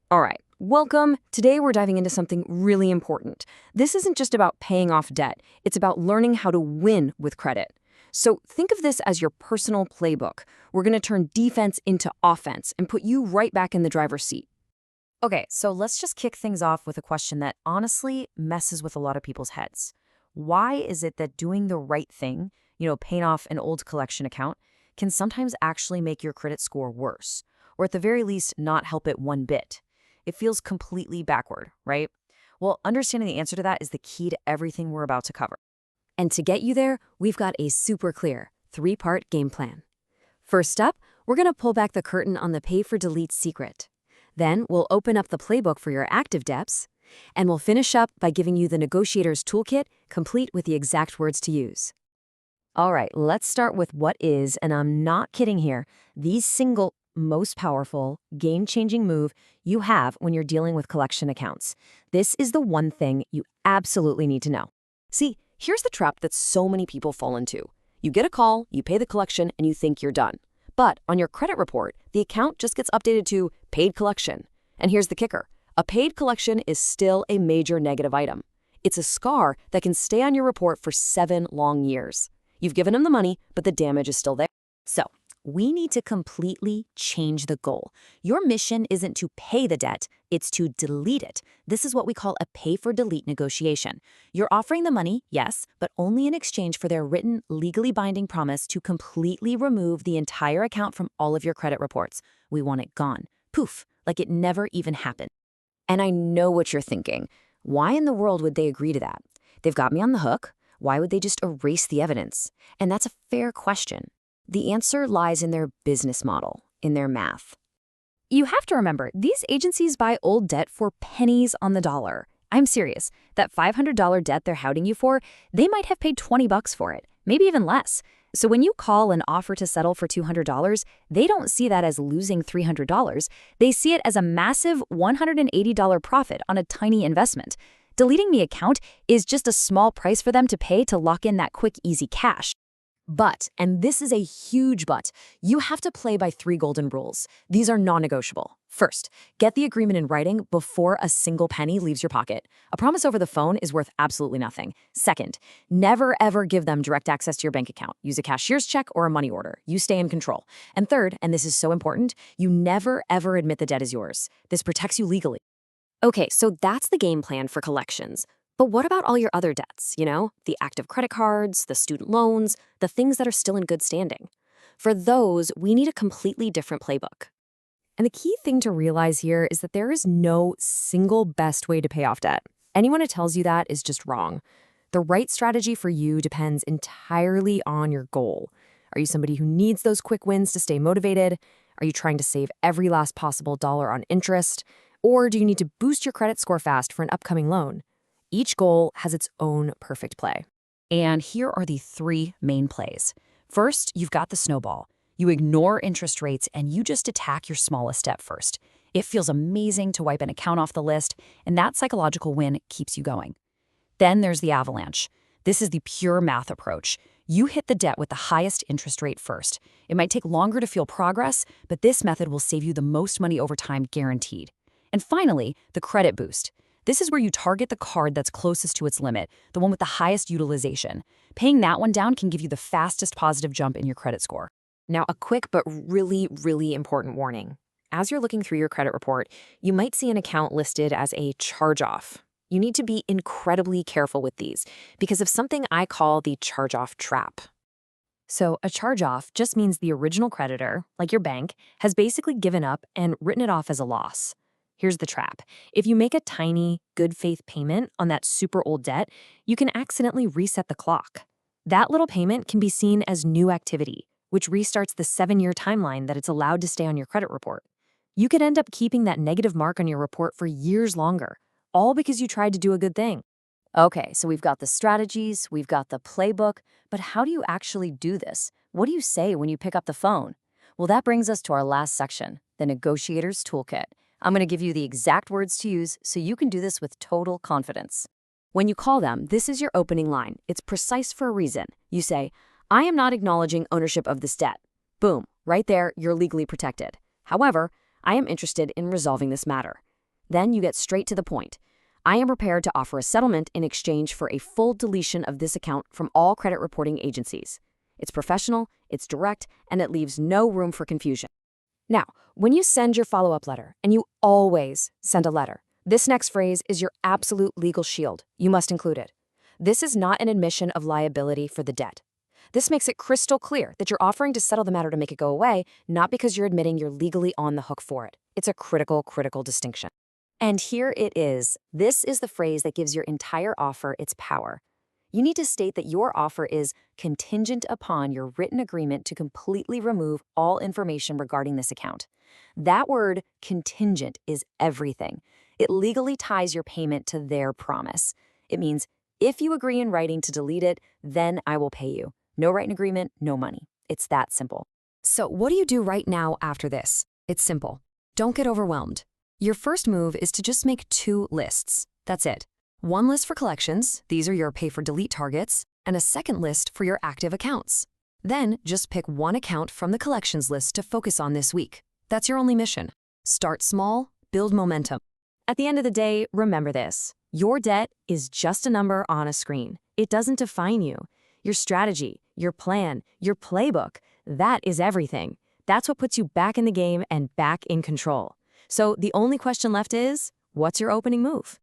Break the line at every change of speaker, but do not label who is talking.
All right, welcome. Today we're diving into something really important. This isn't just about paying off debt, it's about learning how to win with credit. So think of this as your personal playbook. We're going to turn defense into offense and put you right back in the driver's seat.
Okay, so let's just kick things off with a question that honestly messes with a lot of people's heads. Why is it that doing the right thing, paying off an old collection account, can sometimes actually make your credit score worse, or at the very least not help it one bit? It feels completely backward, right? Well, understanding the answer to that is the key to everything we're about to cover.
And to get you there, we've got a super clear 3-part game plan. First up, we're going to pull back the curtain on the pay for delete secret. Then we'll open up the playbook for your active debts, and we'll finish up by giving you the Negotiator's Toolkit, complete with the exact words to use. All right, let's start with what is, and I'm not kidding here, the single most powerful, game-changing move you have when you're dealing with collection accounts. This is the one thing you absolutely need to know. See, here's the trap that so many people fall into. You get a call, you pay the collection, and you think you're done. But on your credit report, the account just gets updated to paid collection. And here's the kicker. A paid collection is still a major negative item. It's a scar that can stay on your report for 7 long years. You've given them the money, but the damage is still there. So, we need to completely change the goal. Your mission isn't to pay the debt, it's to delete it. This is what we call a pay-for-delete negotiation. You're offering the money, yes, but only in exchange for their written, legally binding promise to completely remove the entire account from all of your credit reports. We want it gone. Poof, like it never even happened. And I know what you're thinking. Why in the world would they agree to that? They've got me on the hook. Why would they just erase the evidence? And that's a fair question. The answer lies in their business model, in their math. You have to remember, these agencies buy old debt for pennies on the dollar. I'm serious. That $500 debt they're hounding you for, they might have paid $20 for it, maybe even less. So when you call and offer to settle for $200, they don't see that as losing $300. They see it as a massive $180 profit on a tiny investment. Deleting the account is just a small price for them to pay to lock in that quick, easy cash. But, and this is a huge but, you have to play by 3 golden rules. These are non-negotiable. First, get the agreement in writing before a single penny leaves your pocket. A promise over the phone is worth absolutely nothing. Second, never ever give them direct access to your bank account. Use a cashier's check or a money order. You stay in control. And third, and this is so important, you never ever admit the debt is yours. This protects you legally. Okay, so that's the game plan for collections. But what about all your other debts, the active credit cards, the student loans, the things that are still in good standing? For those, we need a completely different playbook. And the key thing to realize here is that there is no single best way to pay off debt. Anyone who tells you that is just wrong. The right strategy for you depends entirely on your goal. Are you somebody who needs those quick wins to stay motivated? Are you trying to save every last possible dollar on interest? Or do you need to boost your credit score fast for an upcoming loan? Each goal has its own perfect play. And here are the 3 main plays. First, you've got the snowball. You ignore interest rates and you just attack your smallest step first. It feels amazing to wipe an account off the list, and that psychological win keeps you going. Then there's the avalanche. This is the pure math approach. You hit the debt with the highest interest rate first. It might take longer to feel progress, but this method will save you the most money over time, guaranteed. And finally, the credit boost. This is where you target the card that's closest to its limit, the one with the highest utilization. Paying that one down can give you the fastest positive jump in your credit score. Now, a quick but really, really important warning. As you're looking through your credit report, you might see an account listed as a charge-off. You need to be incredibly careful with these because of something I call the charge-off trap. So a charge-off just means the original creditor, like your bank, has basically given up and written it off as a loss. Here's the trap. If you make a tiny, good faith payment on that super old debt, you can accidentally reset the clock. That little payment can be seen as new activity, which restarts the 7-year timeline that it's allowed to stay on your credit report. You could end up keeping that negative mark on your report for years longer, all because you tried to do a good thing. Okay, so we've got the strategies, we've got the playbook, but how do you actually do this? What do you say when you pick up the phone? Well, that brings us to our last section, the Negotiator's Toolkit. I'm going to give you the exact words to use so you can do this with total confidence. When you call them, this is your opening line. It's precise for a reason. You say, I am not acknowledging ownership of this debt. Boom, right there, you're legally protected. However, I am interested in resolving this matter. Then you get straight to the point. I am prepared to offer a settlement in exchange for a full deletion of this account from all credit reporting agencies. It's professional, it's direct, and it leaves no room for confusion. Now, when you send your follow-up letter, and you always send a letter, this next phrase is your absolute legal shield. You must include it. This is not an admission of liability for the debt. This makes it crystal clear that you're offering to settle the matter to make it go away, not because you're admitting you're legally on the hook for it. It's a critical distinction. And here it is. This is the phrase that gives your entire offer its power. You need to state that your offer is contingent upon your written agreement to completely remove all information regarding this account. That word, contingent, is everything. It legally ties your payment to their promise. It means if you agree in writing to delete it, then I will pay you. No written agreement, no money. It's that simple. So what do you do right now after this? It's simple. Don't get overwhelmed. Your first move is to just make 2 lists. That's it. One list for collections, these are your pay-for-delete targets, and a second list for your active accounts. Then just pick one account from the collections list to focus on this week. That's your only mission. Start small, build momentum. At the end of the day, remember this. Your debt is just a number on a screen. It doesn't define you. Your strategy, your plan, your playbook, that is everything. That's what puts you back in the game and back in control. So the only question left is, what's your opening move?